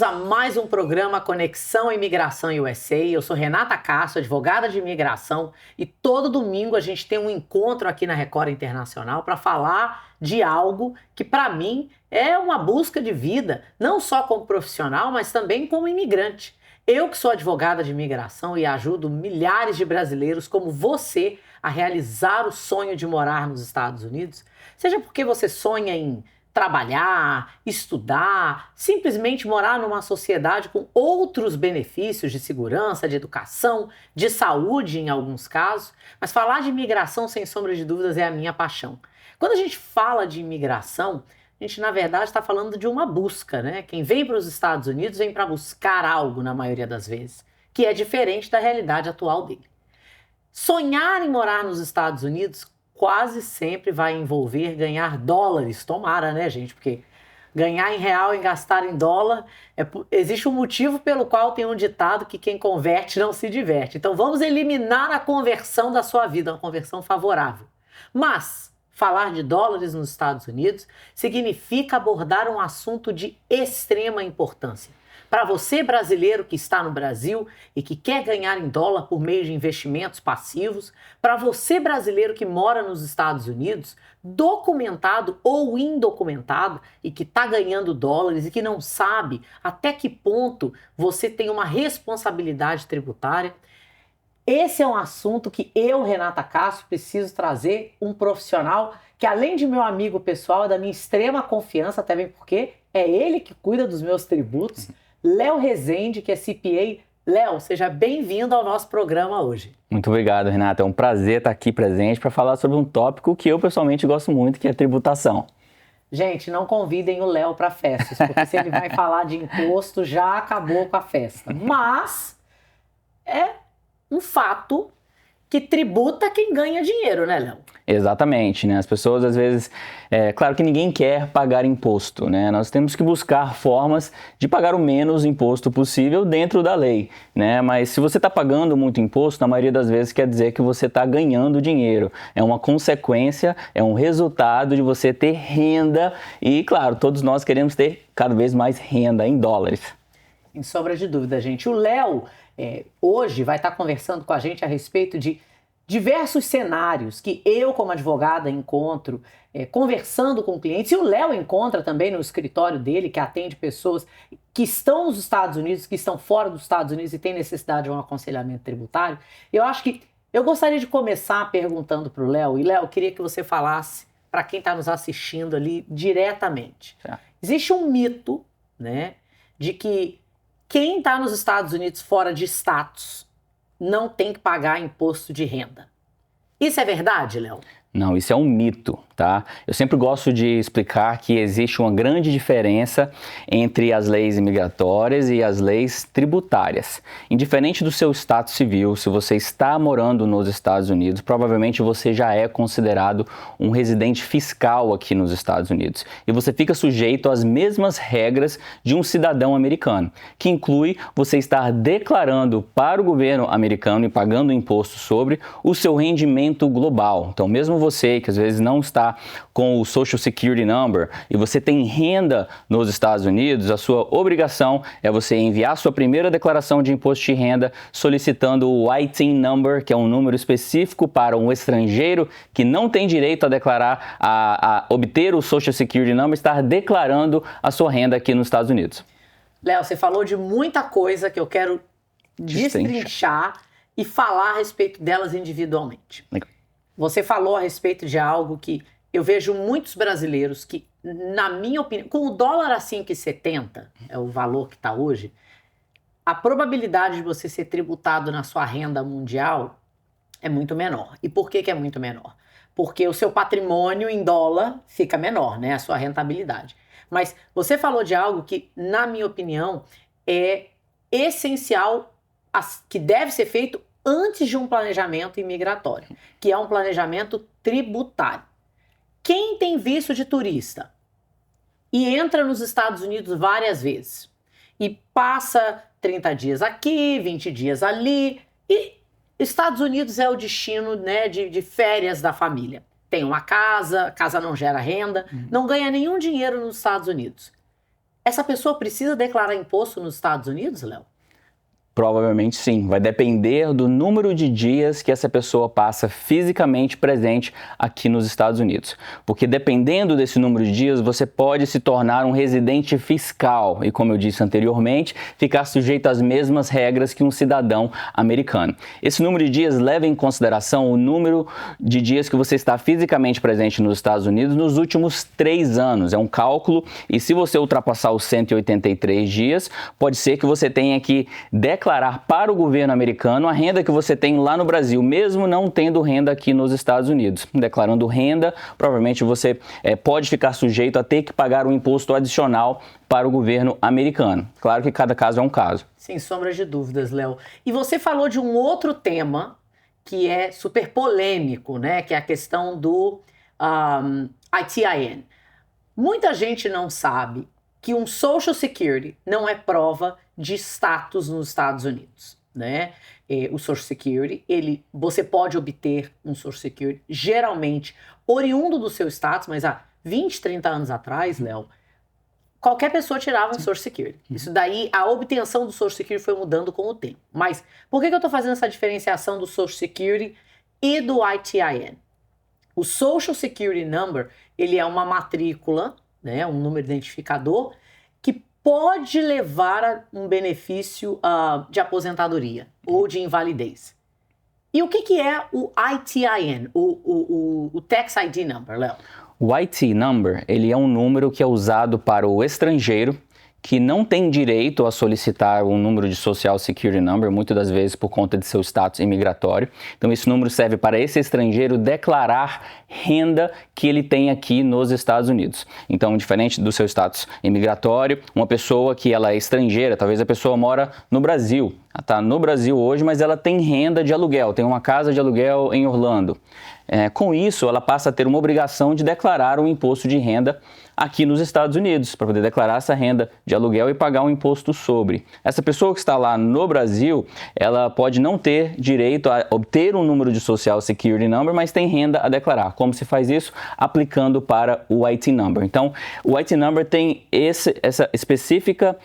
a mais um programa Conexão Imigração USA. Eu sou Renata Castro, advogada de imigração, e todo domingo a gente tem um encontro aqui na Record Internacional para falar de algo que, para mim, é uma busca de vida, não só como profissional, mas também como imigrante. Eu que sou advogada de imigração e ajudo milhares de brasileiros como você a realizar o sonho de morar nos Estados Unidos, seja porque você sonha em trabalhar, estudar, simplesmente morar numa sociedade com outros benefícios de segurança, de educação, de saúde em alguns casos, mas falar de imigração, sem sombra de dúvidas, é a minha paixão. Quando a gente fala de imigração, a gente, na verdade, está falando de uma busca, né? Quem vem para os Estados Unidos vem para buscar algo, na maioria das vezes, que é diferente da realidade atual dele. Sonhar em morar nos Estados Unidos quase sempre vai envolver ganhar dólares, tomara, né, gente? Porque ganhar em real e gastar em dólar, existe um motivo pelo qual tem um ditado que quem converte não se diverte. Então vamos eliminar a conversão da sua vida, uma conversão favorável. Mas falar de dólares nos Estados Unidos significa abordar um assunto de extrema importância. Para você, brasileiro que está no Brasil e que quer ganhar em dólar por meio de investimentos passivos, para você, brasileiro que mora nos Estados Unidos, documentado ou indocumentado e que está ganhando dólares e que não sabe até que ponto você tem uma responsabilidade tributária, esse é um assunto que eu, Renata Castro, preciso trazer um profissional que, além de meu amigo pessoal, é da minha extrema confiança, até bem porque é ele que cuida dos meus tributos, Léo Rezende, que é CPA. Léo, seja bem-vindo ao nosso programa hoje. Muito obrigado, Renata. É um prazer estar aqui presente para falar sobre um tópico que eu pessoalmente gosto muito, que é tributação. Gente, não convidem o Léo para festas, porque se ele vai falar de imposto, já acabou com a festa. Mas é um fato que tributa quem ganha dinheiro, né, Léo? Exatamente, né? As pessoas, às vezes, claro que ninguém quer pagar imposto, né? Nós temos que buscar formas de pagar o menos imposto possível dentro da lei, né? Mas se você está pagando muito imposto, na maioria das vezes quer dizer que você está ganhando dinheiro. É uma consequência, é um resultado de você ter renda e, claro, todos nós queremos ter cada vez mais renda em dólares. Sem sombra de dúvida, gente. O Léo hoje vai estar conversando com a gente a respeito de diversos cenários que eu, como advogada, encontro conversando com clientes, e o Léo encontra também no escritório dele, que atende pessoas que estão nos Estados Unidos, que estão fora dos Estados Unidos e têm necessidade de um aconselhamento tributário. Eu acho que eu gostaria de começar perguntando para o Léo, e Léo, eu queria que você falasse para quem está nos assistindo ali diretamente. Existe um mito, né, de que quem está nos Estados Unidos fora de status não tem que pagar imposto de renda. Isso é verdade, Léo? Não, isso é um mito, tá? Eu sempre gosto de explicar que existe uma grande diferença entre as leis imigratórias e as leis tributárias. Indiferente do seu status civil, se você está morando nos Estados Unidos, provavelmente você já é considerado um residente fiscal aqui nos Estados Unidos. E você fica sujeito às mesmas regras de um cidadão americano, que inclui você estar declarando para o governo americano e pagando imposto sobre o seu rendimento global. Então, mesmo você que às vezes não está com o Social Security Number e você tem renda nos Estados Unidos, a sua obrigação é você enviar sua primeira declaração de imposto de renda solicitando o ITIN Number, que é um número específico para um estrangeiro que não tem direito a declarar, a obter o Social Security Number, estar declarando a sua renda aqui nos Estados Unidos. Léo, você falou de muita coisa que eu quero destrinchar e falar a respeito delas individualmente. Legal. Você falou a respeito de algo que eu vejo muitos brasileiros que, na minha opinião, com o dólar a 5,70, é o valor que está hoje, a probabilidade de você ser tributado na sua renda mundial é muito menor. E por que é muito menor? Porque o seu patrimônio em dólar fica menor, né? A sua rentabilidade. Mas você falou de algo que, na minha opinião, é essencial, que deve ser feito antes de um planejamento imigratório, que é um planejamento tributário. Quem tem visto de turista e entra nos Estados Unidos várias vezes e passa 30 dias aqui, 20 dias ali, e Estados Unidos é o destino, né, de férias da família. Tem uma casa, a casa não gera renda, não ganha nenhum dinheiro nos Estados Unidos. essa pessoa precisa declarar imposto nos Estados Unidos, Léo? Provavelmente sim, vai depender do número de dias que essa pessoa passa fisicamente presente aqui nos Estados Unidos. Porque dependendo desse número de dias, você pode se tornar um residente fiscal e, como eu disse anteriormente, ficar sujeito às mesmas regras que um cidadão americano. Esse número de dias leva em consideração o número de dias que você está fisicamente presente nos Estados Unidos nos últimos 3 anos. É um cálculo e se você ultrapassar os 183 dias, pode ser que você tenha que declarar para o governo americano a renda que você tem lá no Brasil, mesmo não tendo renda aqui nos Estados Unidos. Declarando renda, provavelmente você pode ficar sujeito a ter que pagar um imposto adicional para o governo americano. Claro que cada caso é um caso. Sem sombra de dúvidas, Léo. E você falou de um outro tema que é super polêmico, né? Que é a questão do ITIN. Muita gente não sabe que um Social Security não é prova de status nos Estados Unidos, né? O Social Security, você pode obter um Social Security, geralmente oriundo do seu status, mas há 20, 30 anos atrás, Léo, qualquer pessoa tirava um Social Security. Isso daí, a obtenção do Social Security foi mudando com o tempo. Mas por que eu estou fazendo essa diferenciação do Social Security e do ITIN? O Social Security Number, ele é uma matrícula, né, um número identificador, que pode levar a um benefício de aposentadoria ou de invalidez. E o que é o ITIN, o Tax ID Number, Léo? O IT Number, ele é um número que é usado para o estrangeiro que não tem direito a solicitar um número de Social Security Number, muitas das vezes por conta de seu status imigratório. Então esse número serve para esse estrangeiro declarar renda que ele tem aqui nos Estados Unidos. Então, diferente do seu status imigratório, uma pessoa que ela é estrangeira, talvez a pessoa mora no Brasil, ela está no Brasil hoje, mas ela tem renda de aluguel, tem uma casa de aluguel em Orlando. Com isso, ela passa a ter uma obrigação de declarar um imposto de renda aqui nos Estados Unidos, para poder declarar essa renda de aluguel e pagar um imposto sobre. Essa pessoa que está lá no Brasil, ela pode não ter direito a obter um número de Social Security Number, mas tem renda a declarar. Como se faz isso? Aplicando para o IT Number. Então, o IT Number tem essa específica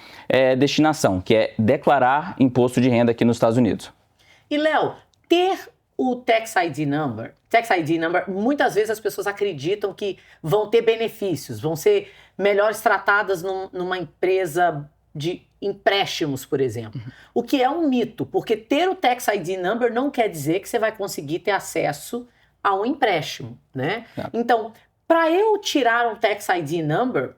destinação, que é declarar imposto de renda aqui nos Estados Unidos. E, Léo, ter o Tax ID Number, muitas vezes as pessoas acreditam que vão ter benefícios, vão ser melhores tratadas numa empresa de empréstimos, por exemplo. O que é um mito, porque ter o Tax ID Number não quer dizer que você vai conseguir ter acesso a um empréstimo, né? Então, para eu tirar um Tax ID Number,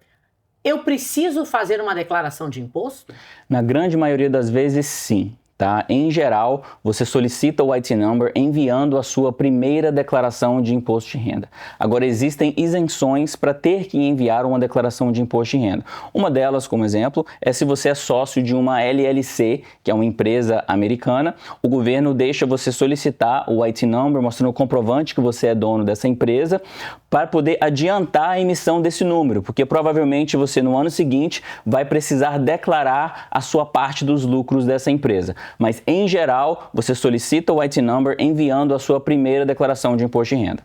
eu preciso fazer uma declaração de imposto? Na grande maioria das vezes, sim. Tá? Em geral, você solicita o IT Number enviando a sua primeira declaração de imposto de renda. Agora, existem isenções para ter que enviar uma declaração de imposto de renda. Uma delas, como exemplo, é se você é sócio de uma LLC, que é uma empresa americana, o governo deixa você solicitar o IT Number, mostrando o comprovante que você é dono dessa empresa, para poder adiantar a emissão desse número, porque provavelmente você no ano seguinte vai precisar declarar a sua parte dos lucros dessa empresa. Mas, em geral, você solicita o IT Number enviando a sua primeira declaração de imposto de renda.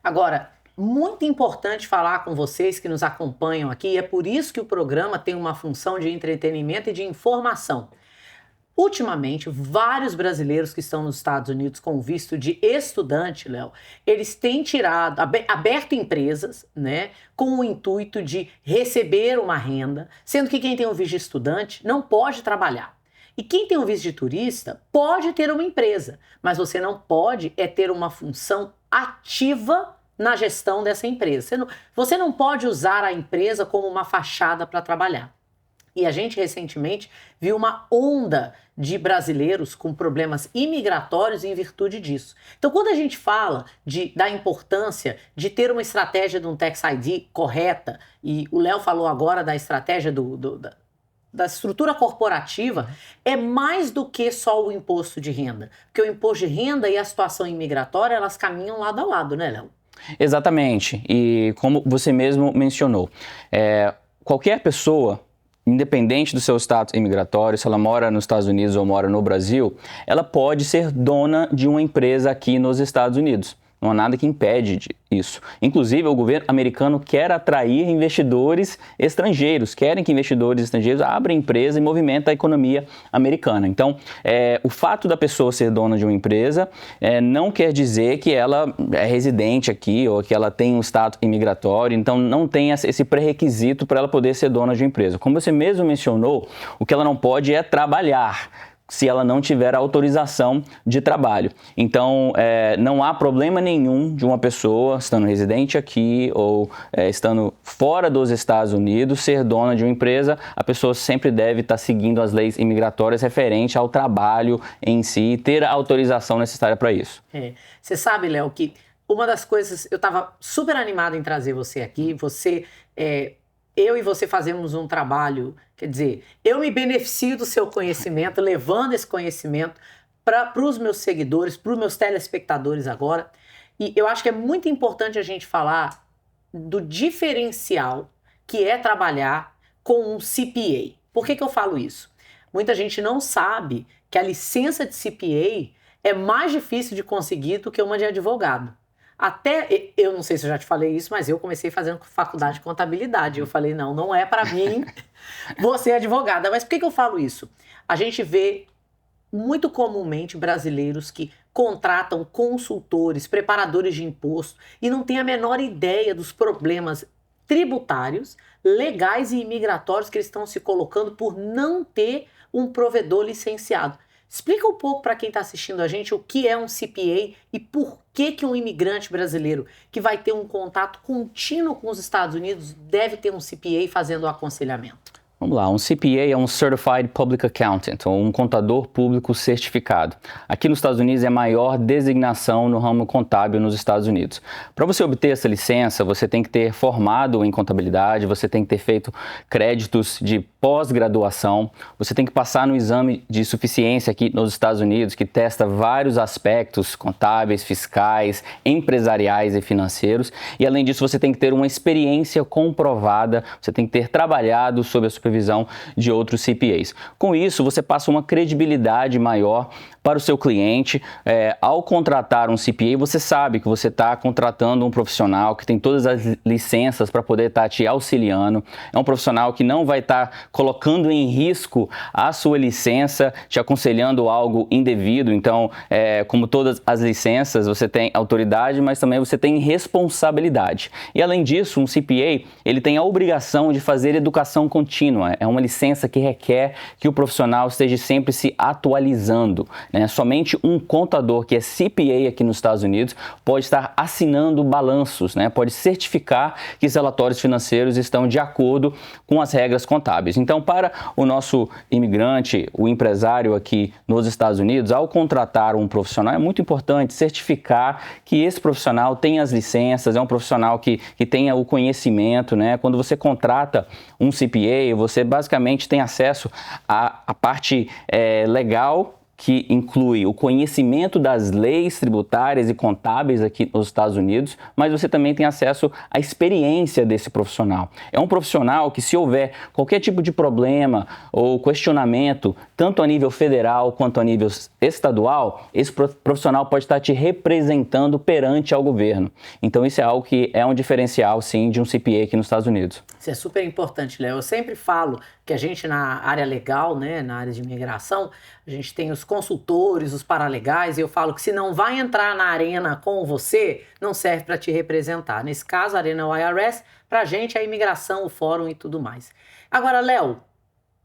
Agora, muito importante falar com vocês que nos acompanham aqui, e é por isso que o programa tem uma função de entretenimento e de informação. Ultimamente, vários brasileiros que estão nos Estados Unidos com visto de estudante, Léo, eles têm aberto empresas, né, com o intuito de receber uma renda, sendo que quem tem o visto de estudante não pode trabalhar. E quem tem o visto de turista pode ter uma empresa, mas você não pode ter uma função ativa na gestão dessa empresa. Você não pode usar a empresa como uma fachada para trabalhar. E a gente recentemente viu uma onda de brasileiros com problemas imigratórios em virtude disso. Então, quando a gente fala da importância de ter uma estratégia de um Tax ID correta, e o Léo falou agora da estratégia da estrutura corporativa, é mais do que só o imposto de renda. Porque o imposto de renda e a situação imigratória, elas caminham lado a lado, né, Léo? Exatamente. E como você mesmo mencionou, qualquer pessoa, independente do seu status imigratório, se ela mora nos Estados Unidos ou mora no Brasil, ela pode ser dona de uma empresa aqui nos Estados Unidos. Não há nada que impede isso. Inclusive, o governo americano quer atrair investidores estrangeiros, querem que investidores estrangeiros abram empresa e movimentem a economia americana. Então, o fato da pessoa ser dona de uma empresa não quer dizer que ela é residente aqui ou que ela tem um status imigratório, então não tem esse pré-requisito para ela poder ser dona de uma empresa. Como você mesmo mencionou, o que ela não pode é trabalhar se ela não tiver autorização de trabalho. Então, não há problema nenhum de uma pessoa estando residente aqui ou estando fora dos Estados Unidos ser dona de uma empresa. A pessoa sempre deve estar seguindo as leis imigratórias referente ao trabalho em si e ter a autorização necessária para isso. Você sabe, Léo, que uma das coisas, eu estava super animado em trazer você aqui, eu e você fazemos um trabalho, quer dizer, eu me beneficio do seu conhecimento, levando esse conhecimento para os meus seguidores, para os meus telespectadores agora. E eu acho que é muito importante a gente falar do diferencial que é trabalhar com um CPA. Por que eu falo isso? Muita gente não sabe que a licença de CPA é mais difícil de conseguir do que uma de advogado. Até, eu não sei se eu já te falei isso, mas eu comecei fazendo faculdade de contabilidade. Eu falei, não é para mim, vou ser advogada. Mas por que eu falo isso? A gente vê muito comumente brasileiros que contratam consultores, preparadores de imposto e não têm a menor ideia dos problemas tributários, legais e imigratórios que eles estão se colocando por não ter um provedor licenciado. Explica um pouco para quem está assistindo a gente o que é um CPA e por que um imigrante brasileiro que vai ter um contato contínuo com os Estados Unidos deve ter um CPA fazendo o aconselhamento. Vamos lá, um CPA é um Certified Public Accountant, ou um contador público certificado. Aqui nos Estados Unidos é a maior designação no ramo contábil nos Estados Unidos. Para você obter essa licença, você tem que ter formado em contabilidade, você tem que ter feito créditos de pós-graduação, você tem que passar no exame de suficiência aqui nos Estados Unidos, que testa vários aspectos contábeis, fiscais, empresariais e financeiros. E além disso, você tem que ter uma experiência comprovada, você tem que ter trabalhado sob a supervisão de outros CPAs. Com isso, você passa uma credibilidade maior para o seu cliente. Ao contratar um CPA, você sabe que você está contratando um profissional que tem todas as licenças para poder estar te auxiliando. É um profissional que não vai estar colocando em risco a sua licença, te aconselhando algo indevido. Então, como todas as licenças, você tem autoridade, mas também você tem responsabilidade. E além disso, um CPA, ele tem a obrigação de fazer educação contínua. É uma licença que requer que o profissional esteja sempre se atualizando. Somente um contador que é CPA aqui nos Estados Unidos pode estar assinando balanços, pode certificar que os relatórios financeiros estão de acordo com as regras contábeis. Então, para o nosso imigrante, o empresário aqui nos Estados Unidos, ao contratar um profissional, é muito importante certificar que esse profissional tem as licenças, é um profissional que tenha o conhecimento. Quando você contrata um CPA, você basicamente tem acesso à parte legal, que inclui o conhecimento das leis tributárias e contábeis aqui nos Estados Unidos, mas você também tem acesso à experiência desse profissional. É um profissional que, se houver qualquer tipo de problema ou questionamento, tanto a nível federal quanto a nível estadual, esse profissional pode estar te representando perante ao governo. Então, isso é algo que é um diferencial, sim, de um CPA aqui nos Estados Unidos. Isso é super importante, Léo. Eu sempre falo que a gente na área legal, na área de imigração, a gente tem os consultores, os paralegais, e eu falo que se não vai entrar na arena com você, não serve para te representar. Nesse caso, a arena é o IRS, para a gente é a imigração, o fórum e tudo mais. Agora, Léo,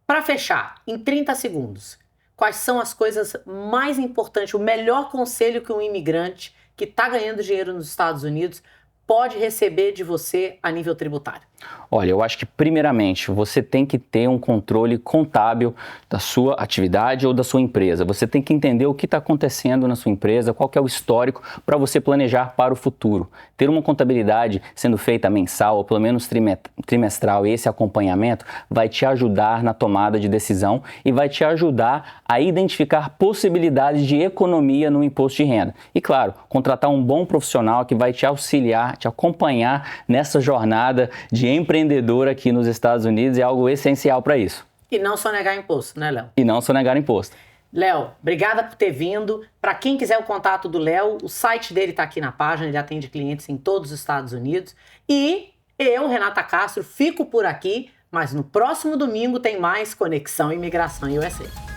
para fechar, em 30 segundos, quais são as coisas mais importantes, o melhor conselho que um imigrante que está ganhando dinheiro nos Estados Unidos pode receber de você a nível tributário? Olha, eu acho que primeiramente você tem que ter um controle contábil da sua atividade ou da sua empresa. Você tem que entender o que está acontecendo na sua empresa, qual que é o histórico para você planejar para o futuro. Ter uma contabilidade sendo feita mensal ou pelo menos trimestral, esse acompanhamento vai te ajudar na tomada de decisão e vai te ajudar a identificar possibilidades de economia no imposto de renda. E claro, contratar um bom profissional que vai te auxiliar, te acompanhar nessa jornada de empreendedor aqui nos Estados Unidos é algo essencial para isso. E não sonegar imposto, né, Léo? E não sonegar imposto. Léo, obrigada por ter vindo. Para quem quiser o contato do Léo, o site dele está aqui na página, ele atende clientes em todos os Estados Unidos. E eu, Renata Castro, fico por aqui, mas no próximo domingo tem mais Conexão Imigração USA.